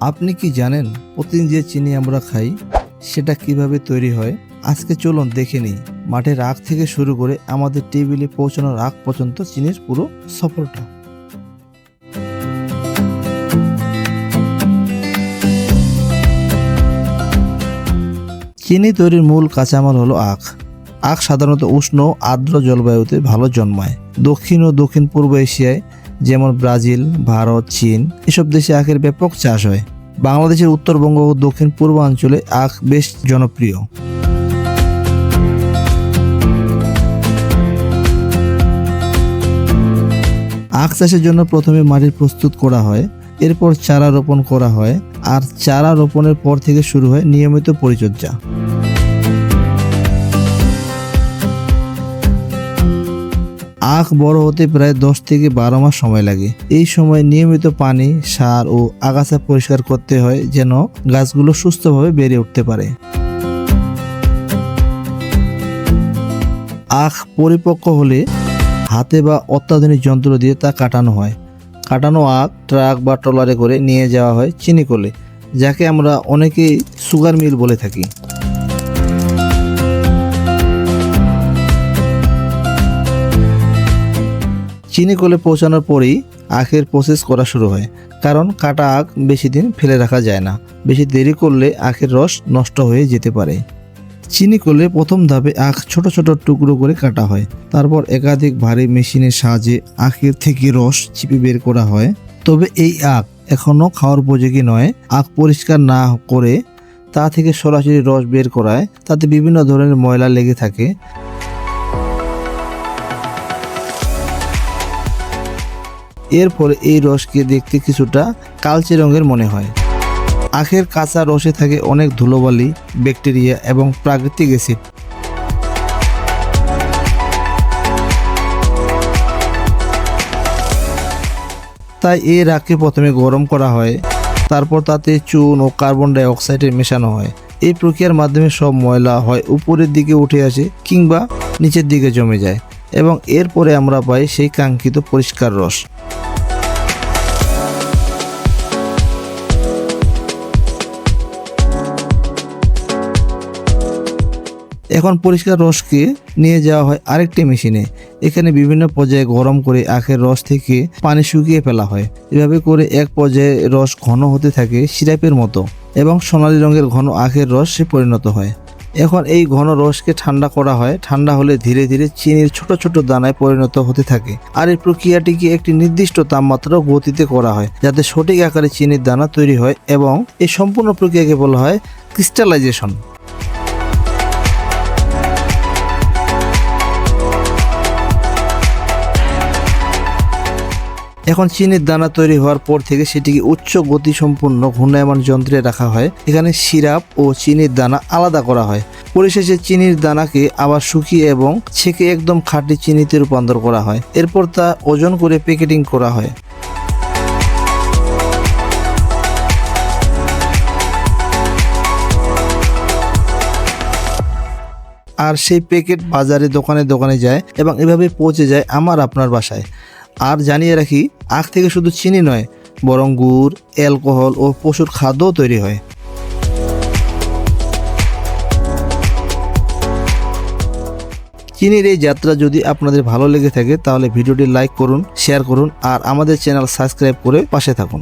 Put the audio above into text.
আপনি কি জানেন প্রতিদিন যে চিনি আমরা খাই সেটা কিভাবে তৈরি হয়? আজকে চলুন দেখে নিই মাঠের আখ থেকে শুরু করে আমাদের টেবিলে পৌঁছানোর আগ পর্যন্ত চিনির পুরো সফরটা। চিনি তৈরির মূল কাঁচামাল হলো আখ। আখ সাধারণত উষ্ণ আর্দ্র জলবায়ুতে ভালো জন্মায়। দক্ষিণ ও দক্ষিণ পূর্ব এশিয়ায় যেমন ব্রাজিল, ভারত, চীন এসব দেশে আখের ব্যাপক চাষ হয়। বাংলাদেশের উত্তরবঙ্গ ও দক্ষিণ পূর্বাঞ্চলে আখ বেশ জনপ্রিয়। আখ চাষের জন্য প্রথমে মাটি প্রস্তুত করা হয়, এরপর চারা রোপণ করা হয়, আর চারা রোপণের পর থেকে শুরু হয় নিয়মিত পরিচর্যা। আখ বড় হতে প্রায় 10 থেকে 12 মাস সময় লাগে। এই সময় নিয়মিত পানি, সার ও আগাছা পরিষ্কার করতে হয় যেন গাছগুলো সুস্থভাবে বেড়ে উঠতে পারে। আখ পরিপক্ক হলে হাতে বা অত্যাধুনিক যন্ত্র দিয়ে তা কাটানো হয়। কাটানো আখ ট্রাক বা ট্রলারে করে নিয়ে যাওয়া হয় চিনিকলে, যাকে আমরা অনেকেই সুগার মিল বলে থাকি। চিনিকলে পৌঁছানোর পরেই আখের প্রসেস করা শুরু হয়, কারণ কাটা আখ বেশি দিন ফেলে রাখা যায় না। বেশি দেরি করলে আখের রস নষ্ট হয়ে যেতে পারে। চিনিকলে প্রথম ধাপে আখ ছোট ছোট টুকরো করে কাটা হয়, তারপর একাধিক ভারী মেশিনের সাহায্যে আখের থেকে রস চিপে বের করা হয়। তবে এই আখ এখনও খাওয়ার উপযোগী নয়। আখ পরিষ্কার না করে তা থেকে সরাসরি রস বের করায় তাতে বিভিন্ন ধরনের ময়লা লেগে থাকে। এর ফলে এই রসকে দেখতে কিছুটা কালচে রঙের মনে হয়। আখের কাঁচা রসে থাকে অনেক ধুলোবালি, ব্যাকটেরিয়া এবং প্রাকৃতিক অ্যাসিড। তাই এই আখকে প্রথমে গরম করা হয়, তারপর তাতে চুন ও কার্বন ডাই অক্সাইড মেশানো হয়। এই প্রক্রিয়ার মাধ্যমে সব ময়লা হয় উপরের দিকে উঠে আসে কিংবা নিচের দিকে জমে যায় এবং এরপরে আমরা পাই সেই কাঙ্ক্ষিত পরিষ্কার রস। এখন পরিষ্কার রসকে নিয়ে যাওয়া হয় আরেকটি মেশিনে। এখানে বিভিন্ন পর্যায়ে গরম করে আখের রস থেকে পানি শুকিয়ে ফেলা হয়। এভাবে করে এক পর্যায়ে রস ঘন হতে থাকে সিরাপের মতো এবং সোনালী রঙের ঘন আখের রসে পরিণত হয়। এখন এই ঘন রসকে ঠান্ডা করা হয়। ঠান্ডা হলে ধীরে ধীরে চিনির ছোট ছোট দানায় পরিণত হতে থাকে। আর এই প্রক্রিয়াটিকে একটি নির্দিষ্ট তাপমাত্রা গতিতে করা হয় যাতে সঠিক আকারে চিনির দানা তৈরি হয় এবং এই সম্পূর্ণ প্রক্রিয়াকে বলা হয় ক্রিস্টালাইজেশন। এখন চিনির দানা তৈরি হওয়ার পর থেকে সেটিকে উচ্চ গতিসম্পন্ন ঘূর্ণায়মান যন্ত্রে রাখা হয়। এখানে সিরাপ ও চিনির দানা আলাদা করা হয়। পরিশেষে চিনির দানাকে আবার শুকিয়ে এবং ছেঁকে একদম খাঁটি চিনিতে রূপান্তর করা হয়। এরপর তা ওজন করে প্যাকেটিং করা হয়। আর সেই প্যাকেট বাজারে দোকানে দোকানে যায় এবং এভাবে পৌঁছে যায় আমার আপনার বাসায়। আর জানিয়ে রাখি, আখ থেকে শুধু চিনি নয়, বরং গুড়, অ্যালকোহল ও পশুর খাদ্যও তৈরি হয়। চিনির এই যাত্রা যদি আপনাদের ভালো লেগে থাকে তাহলে ভিডিওটি লাইক করুন, শেয়ার করুন আর আমাদের চ্যানেল সাবস্ক্রাইব করে পাশে থাকুন।